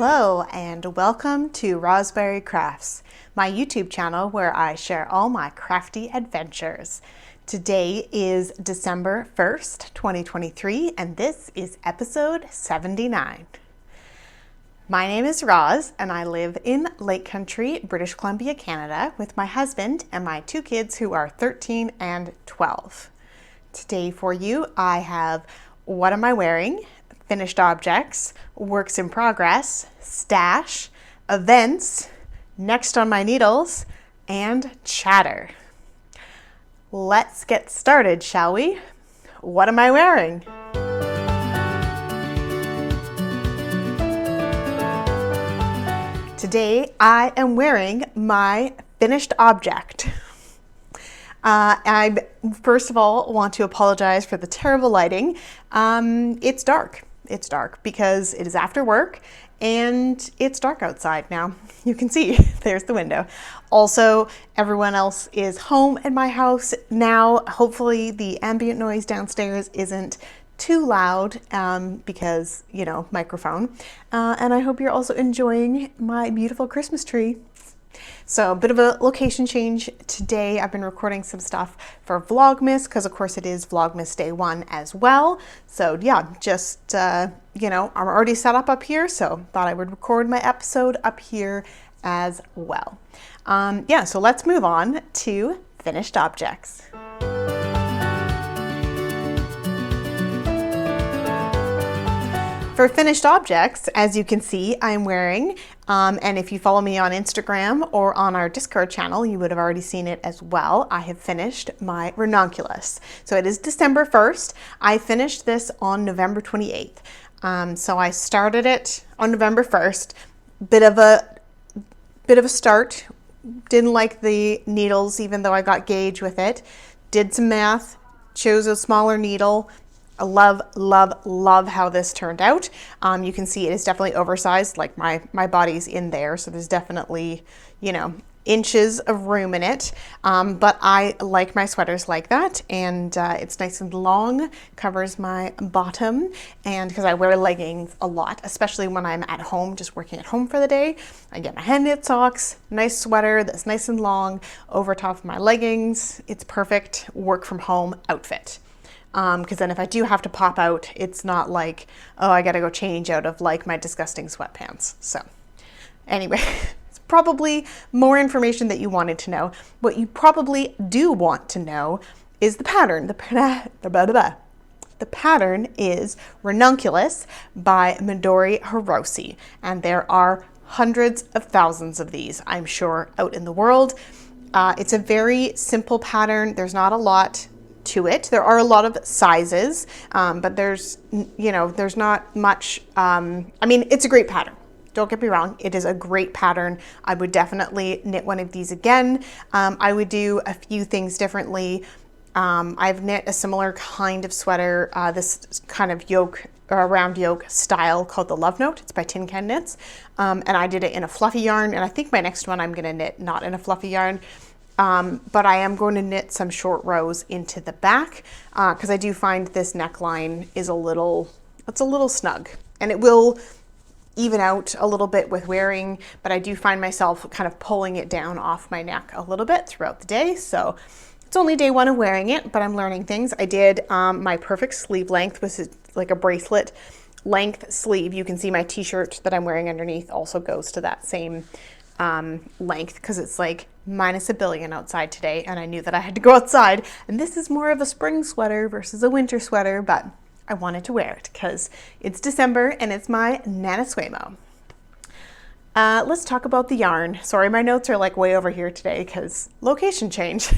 Hello and welcome to Rosberry Crafts, my YouTube channel where I share all my crafty adventures. Today is December 1st, 2023, and this is episode 79. My name is Roz and I live in Lake Country, British Columbia, Canada with my husband and my two kids who are 13 and 12. Today for you I have what am I wearing, finished objects, works in progress, stash, events, next on my needles, and chatter. Let's get started, shall we? What am I wearing? Today I am wearing my finished object. I first of all want to apologize for the terrible lighting. It's dark. It's dark because it is after work and it's dark outside now. You can see there's the window. Also, everyone else is home at my house now. Hopefully the ambient noise downstairs isn't too loud because, you know, microphone. And I hope you're also enjoying my beautiful Christmas tree. So a bit of a location change today. I've been recording some stuff for Vlogmas because of course it is Vlogmas day one as well. So yeah, just, you know, I'm already set up here, so thought I would record my episode up here as well. Yeah, so let's move on to finished objects. For finished objects, as you can see, I'm wearing, and if you follow me on Instagram or on our Discord channel, you would have already seen it as well. I have finished my ranunculus. So it is December 1st. I finished this on November 28th. So I started it on November 1st. Bit of a start. Didn't like the needles, even though I got gauge with it. Did some math, chose a smaller needle. I love how this turned out. You can see it is definitely oversized, like my body's in there, so there's definitely, you know, inches of room in it. But I like my sweaters like that, and it's nice and long, covers my bottom, and because I wear leggings a lot, especially when I'm at home, just working at home for the day, I get my hand knit socks, nice sweater that's nice and long over top of my leggings. It's perfect work from home outfit. Because then if I do have to pop out, it's not like, oh, I gotta go change out of like my disgusting sweatpants. So anyway, it's probably more information that you wanted to know. What you probably do want to know is the pattern. The pattern is Ranunculus by Midori Hirose, and there are hundreds of thousands of these, I'm sure, out in the world. It's a very simple pattern. There's not a lot to it. There are a lot of sizes, but there's, you know, there's not much. I mean, it's a great pattern. Don't get me wrong. It is a great pattern. I would definitely knit one of these again. I would do a few things differently. I've knit a similar kind of sweater, this kind of yoke, or round yoke style called the Love Note. It's by Tin Can Knits. And I did it in a fluffy yarn. And I think my next one I'm going to knit not in a fluffy yarn. But I am going to knit some short rows into the back because I do find this neckline is it's a little snug, and it will even out a little bit with wearing, but I do find myself kind of pulling it down off my neck a little bit throughout the day. So it's only day one of wearing it, but I'm learning things. I did my perfect sleeve length, which is like a bracelet length sleeve. You can see my t-shirt that I'm wearing underneath also goes to that same length because it's like minus a billion outside today, and I knew that I had to go outside, and this is more of a spring sweater versus a winter sweater, but I wanted to wear it because it's December and it's my Nanasuemo. Let's talk about the yarn. Sorry, my notes are like way over here today because location change.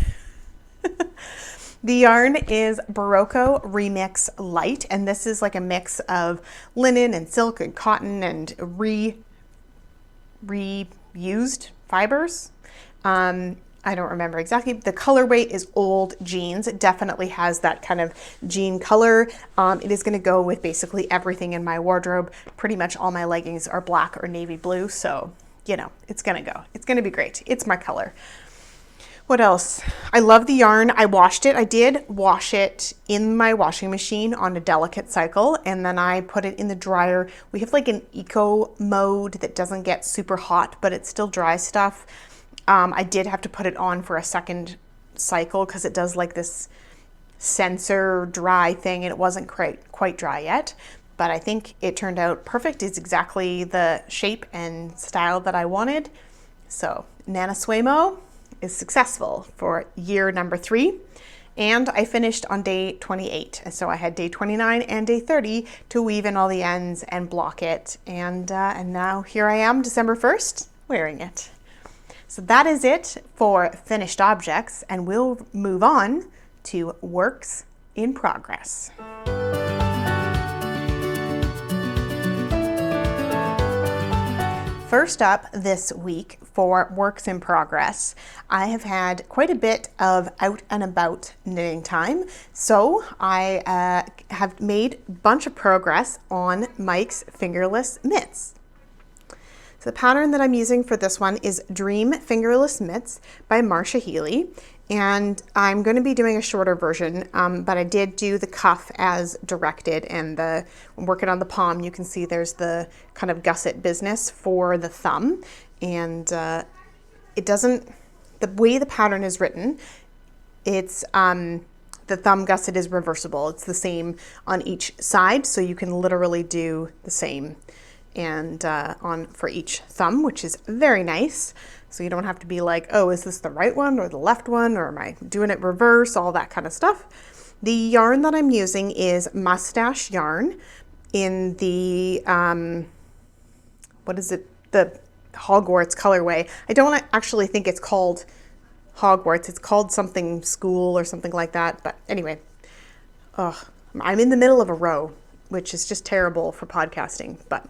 The yarn is Barocco Remix Light, and this is like a mix of linen and silk and cotton and reused fibers. I don't remember exactly. The colorway is Old Jeans. It definitely has that kind of jean color. It is going to go with basically everything in my wardrobe. Pretty much all my leggings are black or navy blue, so you know, it's going to go. It's going to be great. It's my color. What else? I love the yarn. I washed it. I did wash it in my washing machine on a delicate cycle, and then I put it in the dryer. We have like an eco mode that doesn't get super hot, but it still dries stuff. I did have to put it on for a second cycle because it does like this sensor dry thing, and it wasn't quite dry yet, but I think it turned out perfect. It's exactly the shape and style that I wanted. So NaNoSueMo is successful for year number 3, and I finished on day 28. And so I had day 29 and day 30 to weave in all the ends and block it. And now here I am, December 1st, wearing it. So that is it for finished objects, and we'll move on to works in progress. First up this week for works in progress, I have had quite a bit of out and about knitting time. So I have made a bunch of progress on Mike's fingerless mitts. So the pattern that I'm using for this one is Dream Fingerless Mitts by Marcia Healy. And I'm going to be doing a shorter version, but I did do the cuff as directed, and I'm working on the palm. You can see there's the kind of gusset business for the thumb, and it doesn't, the way the pattern is written, it's the thumb gusset is reversible. It's the same on each side, so you can literally do the same and on for each thumb, which is very nice. So you don't have to be like, oh, is this the right one or the left one, or am I doing it reverse, all that kind of stuff. The yarn that I'm using is Mustache yarn in the, what is it? The Hogwarts colorway. I don't actually think it's called Hogwarts. It's called something school or something like that. But anyway, I'm in the middle of a row, which is just terrible for podcasting. But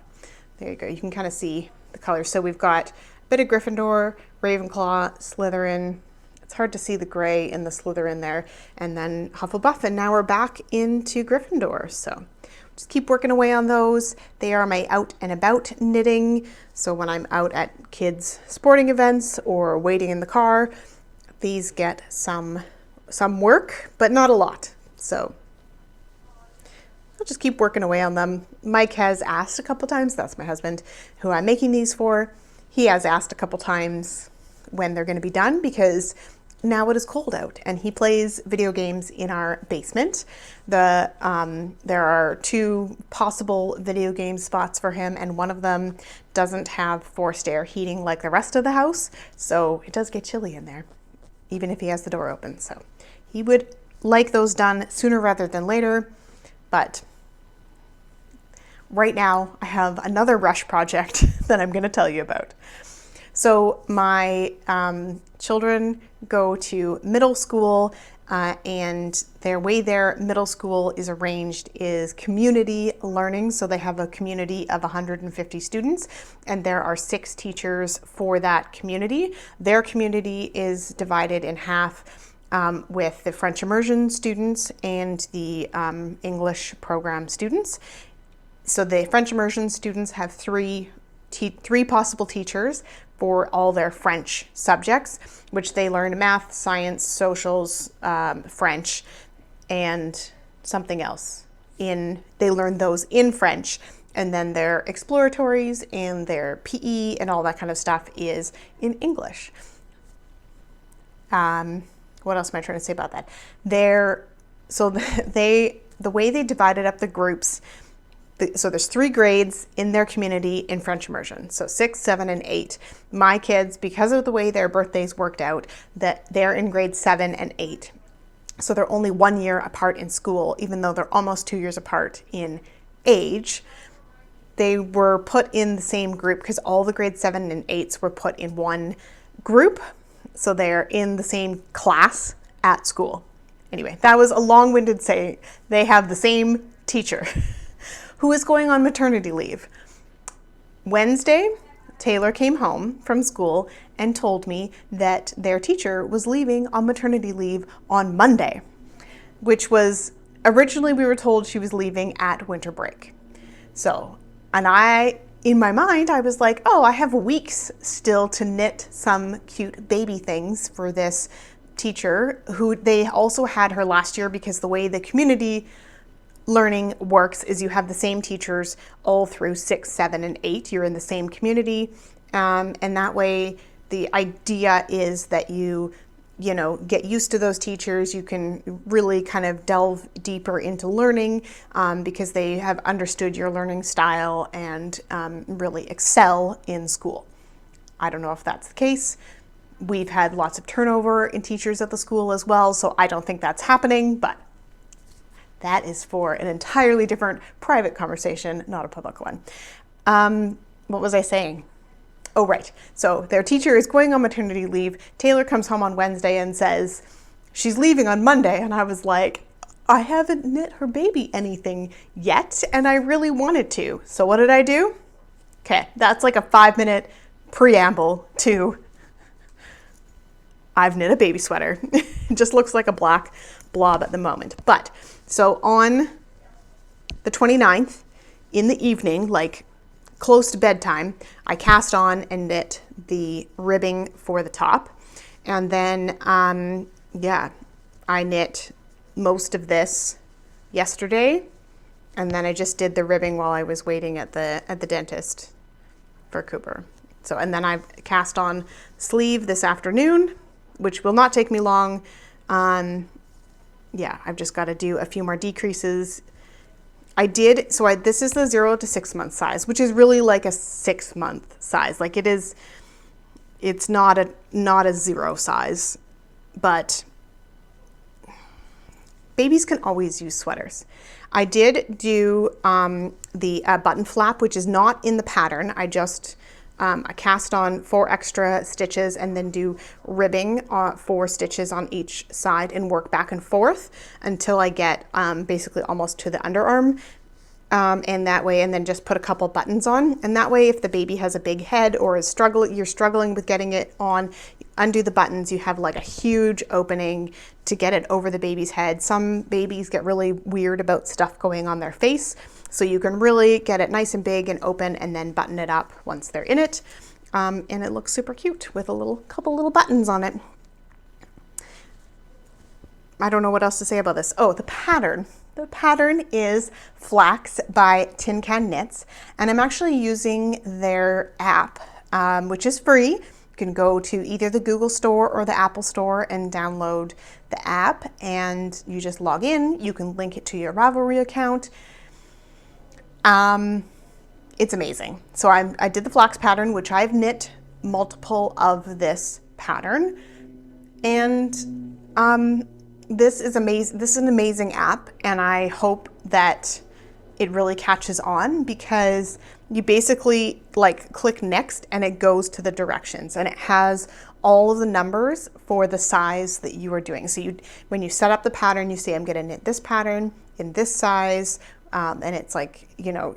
there you go. You can kind of see the colors. So we've got bit of Gryffindor, Ravenclaw, Slytherin. It's hard to see the gray in the Slytherin there. And then Hufflepuff, and now we're back into Gryffindor. So just keep working away on those. They are my out and about knitting. So when I'm out at kids' sporting events or waiting in the car, these get some work, but not a lot. So I'll just keep working away on them. Mike has asked a couple times, that's my husband, who I'm making these for. He has asked a couple times when they're going to be done, because now it is cold out and he plays video games in our basement. There are 2 possible video game spots for him, and one of them doesn't have forced air heating like the rest of the house, so it does get chilly in there, even if he has the door open. So he would like those done sooner rather than later, but right now I have another rush project that I'm going to tell you about. So my children go to middle school, and their way their middle school is arranged is community learning. So they have a community of 150 students, and there are 6 teachers for that community. Their community is divided in half, with the French immersion students and the English program students. So the French immersion students have three possible teachers for all their French subjects, which they learn math, science, socials, French, and something else. They learn those in French, and then their exploratories and their PE and all that kind of stuff is in English. What else am I trying to say about that? The way they divided up the groups, so there's 3 grades in their community in French immersion. So 6, 7, and 8. My kids, because of the way their birthdays worked out, that they're in grade 7 and 8. So they're only 1 year apart in school, even though they're almost 2 years apart in age. They were put in the same group because all the grade 7 and 8s were put in one group. So they're in the same class at school. Anyway, that was a long-winded saying. They have the same teacher who is going on maternity leave. Wednesday, Taylor came home from school and told me that their teacher was leaving on maternity leave on Monday, which was, originally we were told she was leaving at winter break. So, in my mind, I was like, oh, I have weeks still to knit some cute baby things for this teacher who they also had her last year, because the way the community learning works is you have the same teachers all through 6, 7, and 8. You're in the same community. And that way the idea is that you get used to those teachers. You can really kind of delve deeper into learning because they have understood your learning style and really excel in school. I don't know if that's the case. We've had lots of turnover in teachers at the school as well, so I don't think that's happening, but that is for an entirely different private conversation, not a public one. What was I saying? Oh, right. So their teacher is going on maternity leave. Taylor comes home on Wednesday and says she's leaving on Monday. And I was like, I haven't knit her baby anything yet, and I really wanted to. So what did I do? Okay, that's like a 5-minute preamble to I've knit a baby sweater. It just looks like a black blob at the moment. But so on the 29th in the evening, like close to bedtime, I cast on and knit the ribbing for the top. And then, I knit most of this yesterday. And then I just did the ribbing while I was waiting at the dentist for Cooper. So, and then I cast on sleeve this afternoon, which will not take me long. I've just got to do a few more decreases. This is the 0 to 6 month size, which is really like a 6 month size. Like it's not a 0 size, but babies can always use sweaters. I did do the button flap, which is not in the pattern. I just I cast on 4 extra stitches and then do ribbing 4 stitches on each side and work back and forth until I get basically almost to the underarm. And that way, and then just put a couple buttons on. And that way, if the baby has a big head or you're struggling with getting it on, undo the buttons, you have like a huge opening to get it over the baby's head. Some babies get really weird about stuff going on their face. So you can really get it nice and big and open and then button it up once they're in it. And it looks super cute with a couple little buttons on it. I don't know what else to say about this. Oh, the pattern. The pattern is Flax by Tin Can Knits, and I'm actually using their app, which is free. You can go to either the Google Store or the Apple Store and download the app, and you just log in. You can link it to your Ravelry account. It's amazing. So I did the flax pattern, which I've knit multiple of this pattern, and this is amazing. This is an amazing app, and I hope that it really catches on, because you basically like click next and it goes to the directions, and it has all of the numbers for the size that you are doing. So when you set up the pattern, you say, I'm going to knit this pattern in this size. And it's like,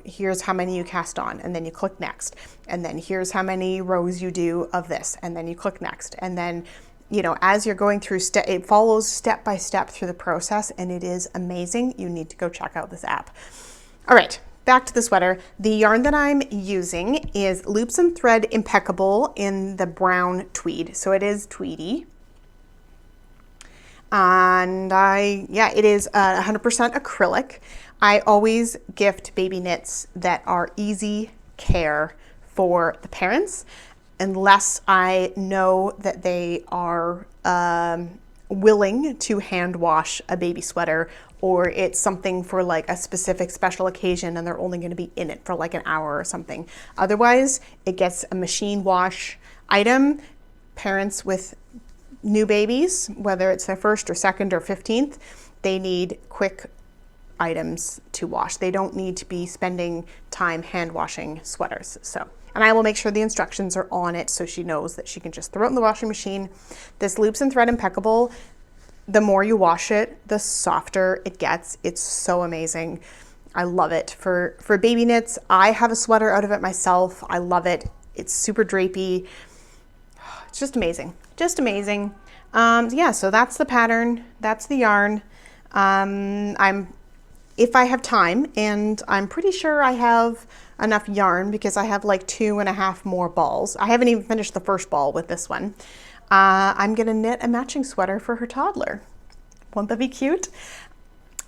here's how many you cast on, and then you click next. And then here's how many rows you do of this, and then you click next. And then as you're going through it follows step by step through the process, and it is amazing. You need to go check out this app. All right, back to the sweater. The yarn that I'm using is Loops and Thread Impeccable in the brown tweed. So it is tweedy. And it is 100% acrylic. I always gift baby knits that are easy care for the parents, unless I know that they are willing to hand wash a baby sweater, or it's something for like a specific special occasion and they're only going to be in it for like an hour or something. Otherwise, it gets a machine wash item. Parents with new babies, whether it's their first or second or 15th, they need quick items to wash. They don't need to be spending time hand washing sweaters. And I will make sure the instructions are on it so she knows that she can just throw it in the washing machine. This Loops and Thread Impeccable, the more you wash it, the softer it gets. It's so amazing. I love it. For baby knits, I have a sweater out of it myself. I love it. It's super drapey. It's just amazing. Just amazing. So that's the pattern. That's the yarn. If I have time, and I'm pretty sure I have enough yarn because I have like 2.5 more balls. I haven't even finished the first ball with this one. I'm gonna knit a matching sweater for her toddler. Won't that be cute?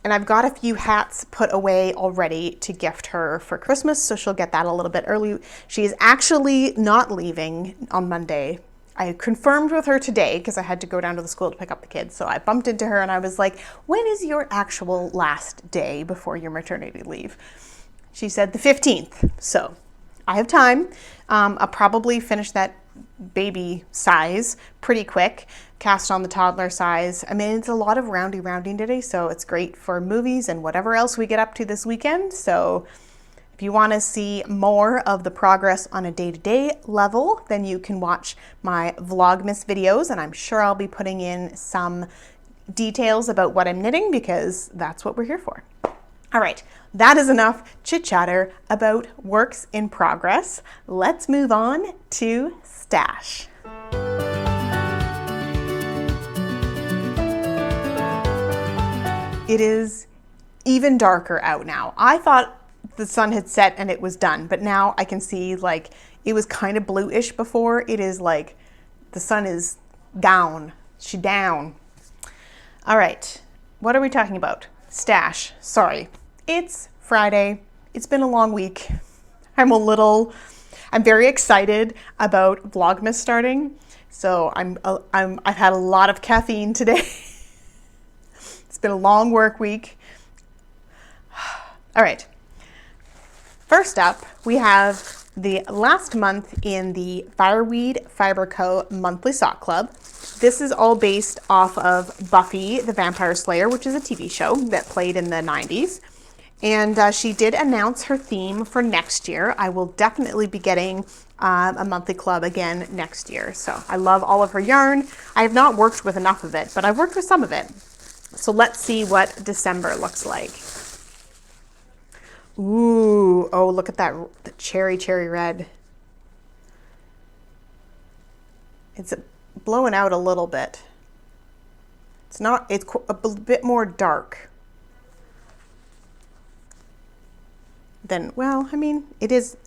And I've got a few hats put away already to gift her for Christmas, so she'll get that a little bit early. She is actually not leaving on Monday. I confirmed with her today because I had to go down to the school to pick up the kids. So I bumped into her and I was like, when is your actual last day before your maternity leave? She said the 15th. So I have time. I'll probably finish that baby size pretty quick, cast on the toddler size. I mean, it's a lot of rounding today, so it's great for movies and whatever else we get up to this weekend. So if you want to see more of the progress on a day-to-day level, then you can watch my Vlogmas videos, and I'm sure I'll be putting in some details about what I'm knitting because that's what we're here for. All right, that is enough chit-chatter about works in progress. Let's move on to stash. It is even darker out now. I thought the sun had set and it was done, but now I can see like it was kind of bluish before. It is like the sun is down. She's down. All right, what are we talking about? Stash. Sorry, it's Friday. It's been a long week. I'm very excited about Vlogmas starting. So I've had a lot of caffeine today. It's been a long work week. All right. First up, we have the last month in the Fireweed Fiber Co. monthly sock club. This is all based off of Buffy the Vampire Slayer, which is a TV show that played in the 90s. And she did announce her theme for next year. I will definitely be getting a monthly club again next year. So I love all of her yarn. I have not worked with enough of it, but I've worked with some of it. So let's see what December looks like. Ooh, oh, look at that, the cherry red. It's blowing out a little bit. It's a bit more dark than, well, I mean, it is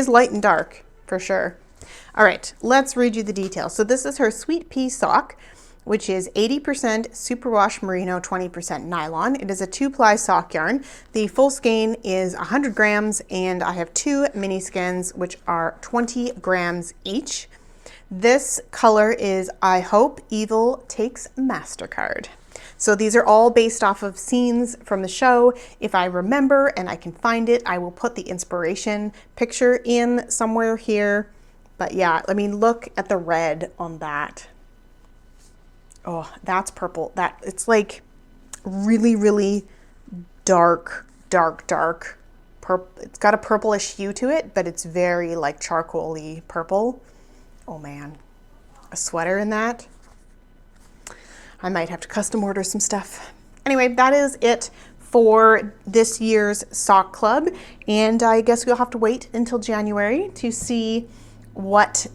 light and dark for sure. All right, let's read you the details. So this is her Sweet Pea sock, which is 80% superwash merino, 20% nylon. It is a 2-ply sock yarn. The full skein is 100 grams, and I have 2 mini skeins, which are 20 grams each. This color is I Hope Evil Takes MasterCard. So these are all based off of scenes from the show. If I remember and I can find it, I will put the inspiration picture in somewhere here. But yeah, I mean, look at the red on that. Oh, that's purple. It's like really dark purple. It's got a purplish hue to it, but it's very like charcoaly purple. Oh man, a sweater in that. I might have to custom order some stuff. Anyway, that is it for this year's sock club. And I guess we'll have to wait until January to see what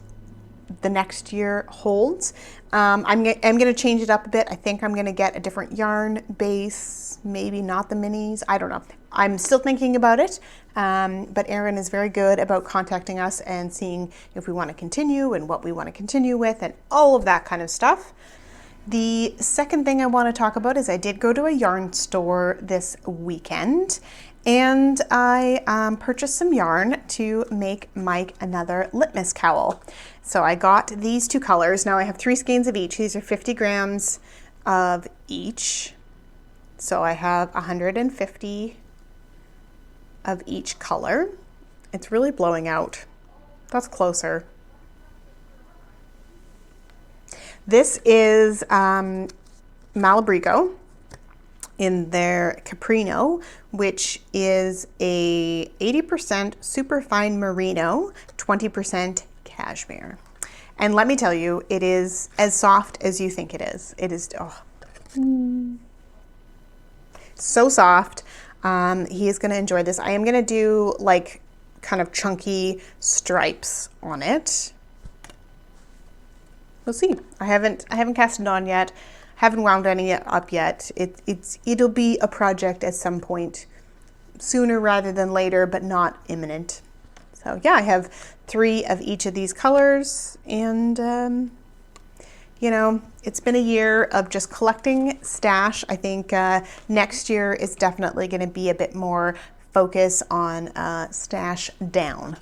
the next year holds. I'm going to change it up a bit. I think I'm going to get a different yarn base, maybe not the minis. I don't know. I'm still thinking about it, but Erin is very good about contacting us and seeing if we want to continue and what we want to continue with and all of that kind of stuff. The second thing I want to talk about is I did go to a yarn store this weekend, and I purchased some yarn to make Mike another litmus cowl. So I got these 2 colors. Now I have 3 skeins of each. These are 50 grams of each. So I have 150 of each color. It's really blowing out. That's closer. This is Malabrigo in their Caprino, which is a 80% superfine merino, 20% cashmere. And let me tell you, it is as soft as you think it is. It is so soft. He is going to enjoy this. I am going to do like kind of chunky stripes on it. We'll see. I haven't cast it on yet. Haven't wound any up yet. It'll be a project at some point, sooner rather than later, but not imminent. So yeah, I have 3 of each of these colors, and you know, it's been a year of just collecting stash. I think next year is definitely going to be a bit more focus on stash down.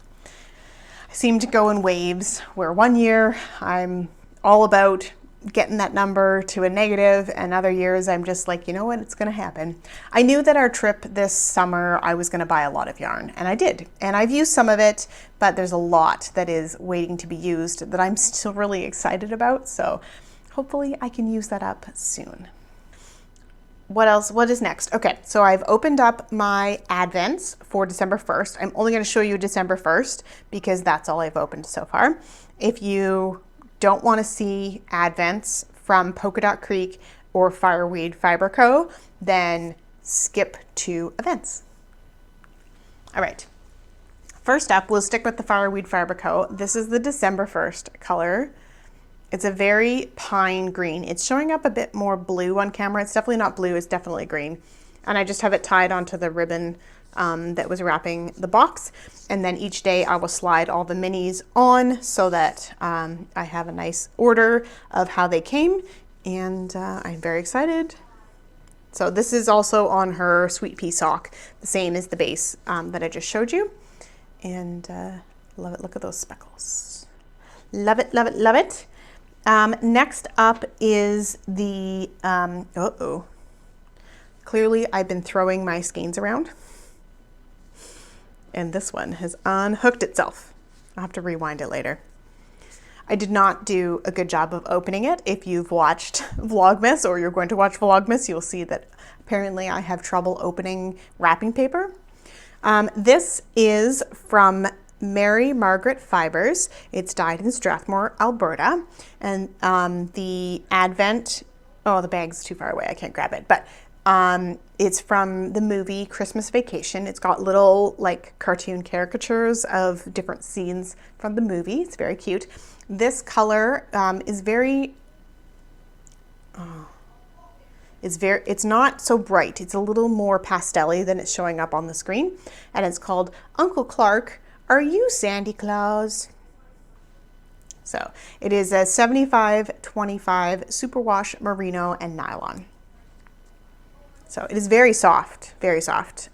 I seem to go in waves where one year I'm all about getting that number to a negative, and other years I'm just like, you know what, it's going to happen. I knew that our trip this summer I was going to buy a lot of yarn, and I did. And I've used some of it, but there's a lot that is waiting to be used that I'm still really excited about. So hopefully I can use that up soon. What else? What is next? Okay, so I've opened up my advents for December 1st. I'm only going to show you December 1st because that's all I've opened so far. If you don't want to see advents from Polka Dot Creek or Fireweed Fiber Co., then skip to events. All right. First up, we'll stick with the Fireweed Fiber Co. This is the December 1st color. It's a very pine green. It's showing up a bit more blue on camera. It's definitely not blue, it's definitely green. And I just have it tied onto the ribbon that was wrapping the box. And then each day I will slide all the minis on so that I have a nice order of how they came. And I'm very excited. So this is also on her Sweet Pea sock, the same as the base that I just showed you. And love it, look at those speckles. Love it, love it, love it. Next up is the, clearly I've been throwing my skeins around. And this one has unhooked itself. I'll have to rewind it later. I did not do a good job of opening it. If you've watched Vlogmas or you're going to watch Vlogmas, you'll see that apparently I have trouble opening wrapping paper. This is from Mary Margaret Fibers. It's dyed in Strathmore, Alberta. And the advent, oh, the bag's too far away, I can't grab it. But it's from the movie Christmas Vacation. It's got little like cartoon caricatures of different scenes from the movie. It's very cute. This color is very, it's not so bright. It's a little more pastel-y than it's showing up on the screen. And it's called Uncle Clark, Are You Sandy Claus? So it is a 75-25 superwash merino and nylon. So it is very soft,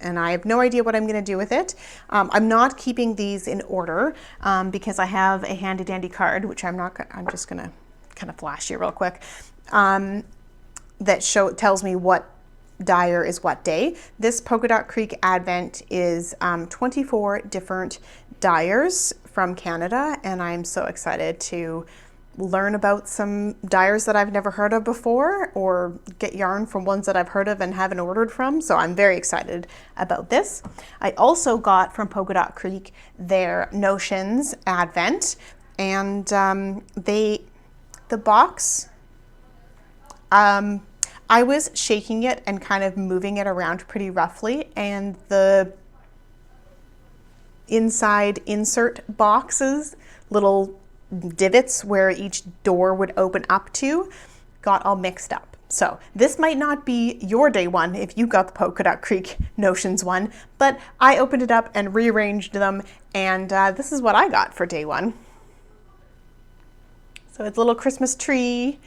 and I have no idea what I'm going to do with it. I'm not keeping these in order because I have a handy dandy card, which I'm just going to kind of flash you real quick, that tells me what dyer is what day. This Polka Dot Creek Advent is 24 different dyers from Canada, and I'm so excited to learn about some dyers that I've never heard of before, or get yarn from ones that I've heard of and haven't ordered from. So I'm very excited about this. I also got from Polka Dot Creek their Notions Advent, and the box, I was shaking it and kind of moving it around pretty roughly, and the inside insert boxes, little divots where each door would open up to, got all mixed up. So this might not be your day one if you got the Polka Dot Creek Notions one, but I opened it up and rearranged them, and this is what I got for day one. So it's a little Christmas tree.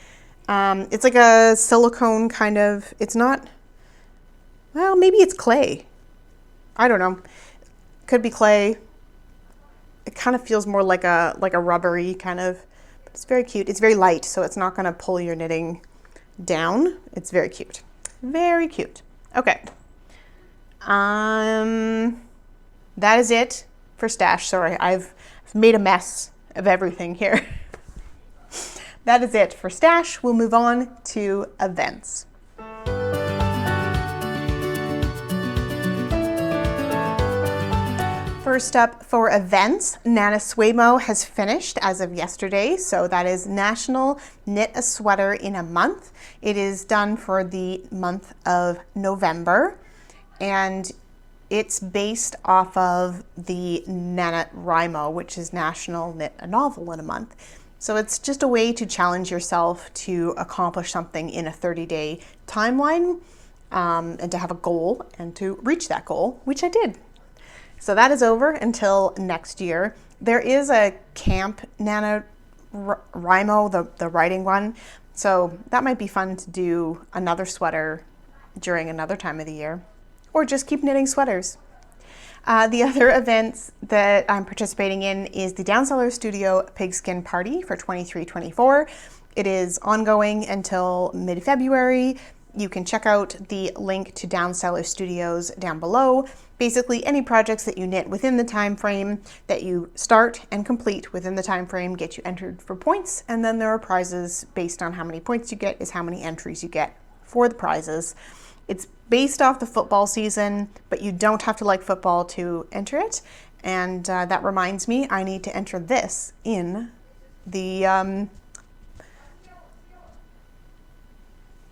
It's like a silicone kind of, it's not, well, maybe it's clay. I don't know. Could be clay. It kind of feels more like a rubbery kind of, but it's very cute. It's very light, so it's not going to pull your knitting down. It's very cute. Very cute. Okay. That is it for stash. Sorry, I've made a mess of everything here. That is it for stash. We'll move on to events. First up for events, Nana Swaymo has finished as of yesterday. So that is National Knit a Sweater in a Month. It is done for the month of November, and it's based off of the NaNoWriMo, which is National Knit a Novel in a Month. So it's just a way to challenge yourself to accomplish something in a 30-day timeline, and to have a goal and to reach that goal, which I did. So that is over until next year. There is a Camp NaNoWriMo Rimo, the writing one. So that might be fun to do another sweater during another time of the year, or just keep knitting sweaters. The other events that I'm participating in is the Downseller Studio Pigskin Party for 23-24. It is ongoing until mid-February. You can check out the link to Downseller Studios down below. Basically, any projects that you knit within the time frame that you start and complete within the time frame get you entered for points, and then there are prizes based on how many points you get is how many entries you get for the prizes. It's based off the football season, but you don't have to like football to enter it. And that reminds me, I need to enter this in the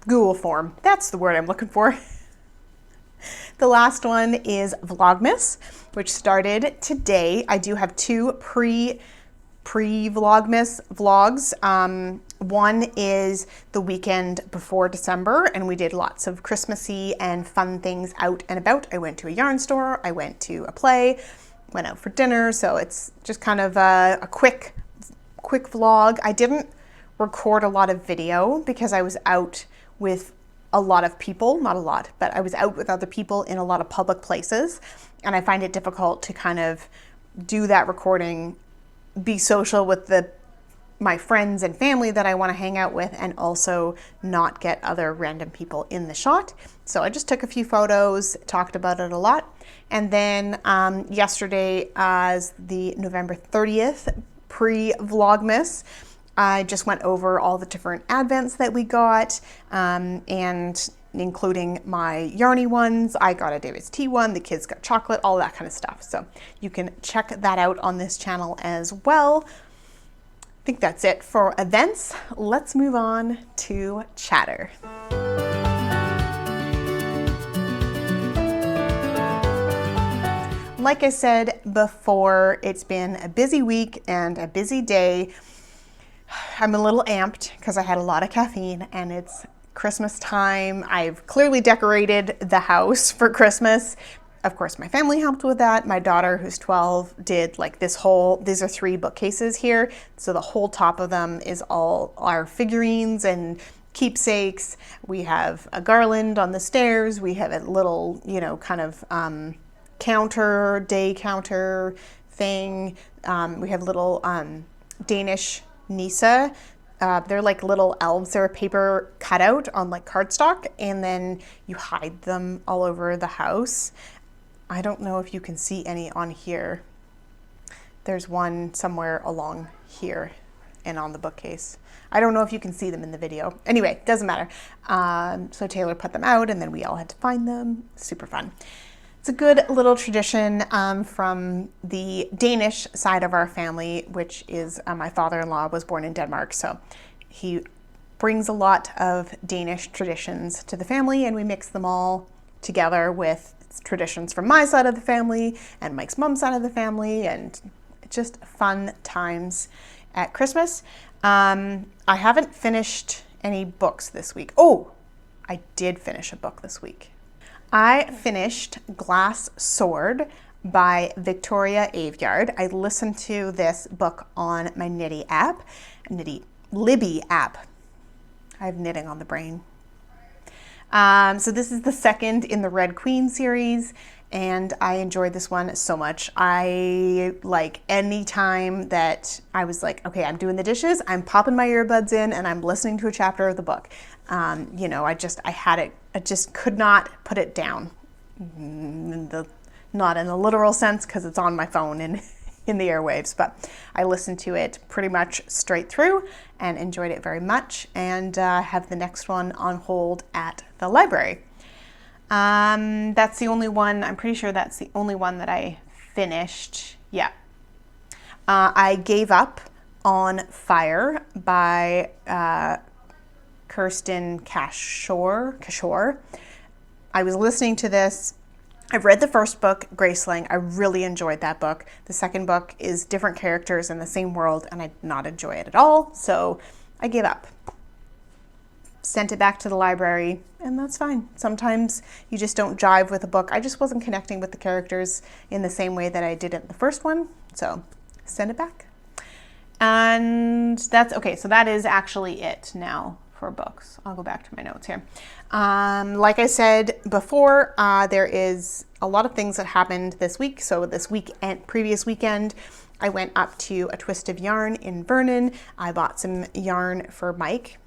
Google form. That's the word I'm looking for. The last one is Vlogmas, which started today. I do have two pre-Vlogmas vlogs. One is the weekend before December, and we did lots of Christmassy and fun things out and about. I went to a yarn store, I went to a play, went out for dinner, so it's just kind of a quick vlog. I didn't record a lot of video because I was out with a lot of people, not a lot, but I was out with other people in a lot of public places, and I find it difficult to kind of do that recording, be social with my friends and family that I want to hang out with, and also not get other random people in the shot. So I just took a few photos, talked about it a lot. And then yesterday, as the November 30th pre-Vlogmas, I just went over all the different advents that we got, and including my yarny ones. I got a David's Tea one, the kids got chocolate, all that kind of stuff. So you can check that out on this channel as well. I think that's it for events. Let's move on to chatter. Like I said before, it's been a busy week and a busy day. I'm a little amped because I had a lot of caffeine and it's Christmas time. I've clearly decorated the house for Christmas. Of course, my family helped with that. My daughter, who's 12, did like these are 3 bookcases here. So the whole top of them is all our figurines and keepsakes. We have a garland on the stairs. We have a little, kind of day counter thing. We have little Danish Nisa. They're like little elves. They're a paper cutout on like cardstock, and then you hide them all over the house. I don't know if you can see any on here. There's one somewhere along here and on the bookcase. I don't know if you can see them in the video. Anyway, doesn't matter. So Taylor put them out and then we all had to find them. Super fun. It's a good little tradition from the Danish side of our family, which is my father-in-law was born in Denmark. So he brings a lot of Danish traditions to the family, and we mix them all together with traditions from my side of the family and Mike's mom's side of the family, and just fun times at Christmas. I haven't finished any books this week. Oh, I did finish a book this week. I finished Glass Sword by Victoria Aveyard. I listened to this book on my Libby app. I have knitting on the brain. So this is the second in the Red Queen series, and I enjoyed this one so much. Like any time that I was like, okay, I'm doing the dishes, I'm popping my earbuds in and I'm listening to a chapter of the book. I just could not put it down. Not in the literal sense because it's on my phone and in the airwaves, but I listened to it pretty much straight through and enjoyed it very much, and have the next one on hold at the library. That's the only one, I'm pretty sure that's the only one that I finished. Yeah. I gave up on Fire by Kirsten Cashore. I was listening to this. I've read the first book, Graceling. I really enjoyed that book. The second book is different characters in the same world, and I did not enjoy it at all, so I gave up. Sent it back to the library, and that's fine. Sometimes you just don't jive with a book. I just wasn't connecting with the characters in the same way that I did in the first one, so send it back. And that's okay. So that is actually it now for books. I'll go back to my notes here. Like I said before, there is a lot of things that happened this week. So this previous weekend, I went up to A Twist of Yarn in Vernon. I bought some yarn for Mike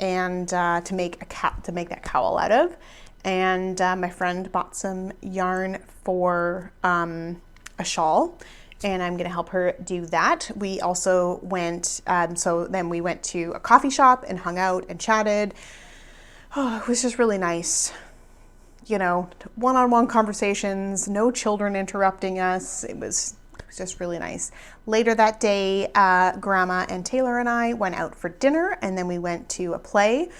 and to make that cowl out of. And my friend bought some yarn for a shawl, and I'm going to help her do that. We also went, so then we went to a coffee shop and hung out and chatted. Oh, it was just really nice. You know, one-on-one conversations, no children interrupting us. It was just really nice. Later that day, Grandma and Taylor and I went out for dinner, and then we went to a play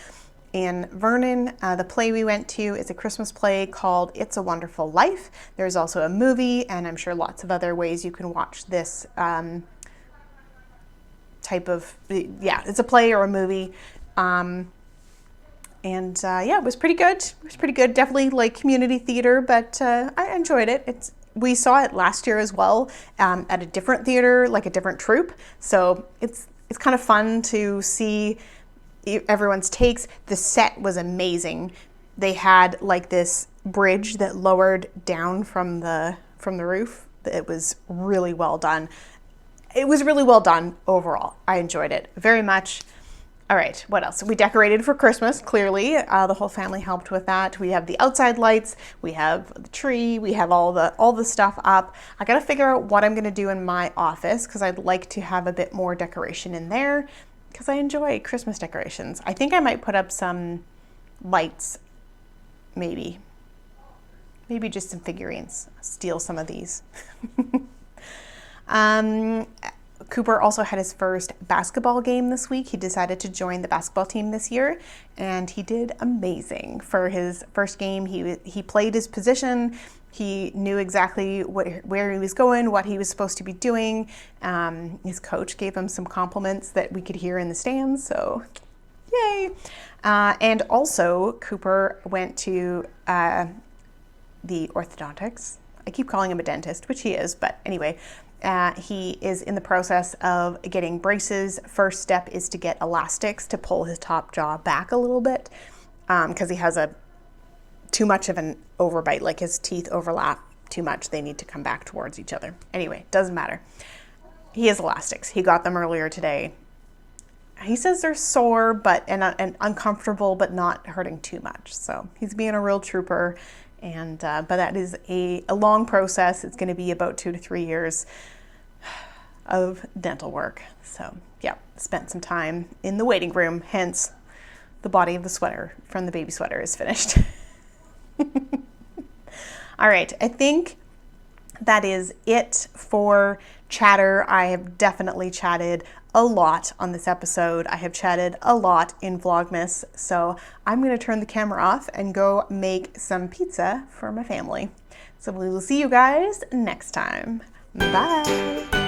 in Vernon. The play we went to is a Christmas play called It's a Wonderful Life. There's also a movie, and I'm sure lots of other ways you can watch this type of, yeah, it's a play or a movie. Yeah, it was pretty good. It was pretty good. Definitely like community theater, but I enjoyed it. We saw it last year as well at a different theater, like a different troupe. So it's kind of fun to see everyone's takes. The set was amazing. They had like this bridge that lowered down from the roof. It was really well done. It was really well done overall. I enjoyed it very much. All right, what else? We decorated for Christmas, clearly. The whole family helped with that. We have the outside lights, we have the tree, we have all the stuff up. I gotta figure out what I'm gonna do in my office because I'd like to have a bit more decoration in there because I enjoy Christmas decorations. I think I might put up some lights, maybe just some figurines. Steal some of these. Cooper also had his first basketball game this week. He decided to join the basketball team this year, and he did amazing. For his first game, he played his position. He knew exactly where he was going, what he was supposed to be doing. His coach gave him some compliments that we could hear in the stands, so yay. And also, Cooper went to the orthodontics. I keep calling him a dentist, which he is, but anyway. He is in the process of getting braces. First step is to get elastics to pull his top jaw back a little bit because he has too much of an overbite, like his teeth overlap too much. They need to come back towards each other. Anyway, doesn't matter. He has elastics. He got them earlier today. He says they're sore and uncomfortable, but not hurting too much. So he's being a real trooper. And but that is a long process. It's going to be about 2 to 3 years of dental work. So yeah, spent some time in the waiting room, hence the body of the sweater from the baby sweater is finished. All right, I think that is it for chatter. I have definitely chatted a lot on this episode. I have chatted a lot in Vlogmas, so I'm going to turn the camera off and go make some pizza for my family. So we will see you guys next time. Bye!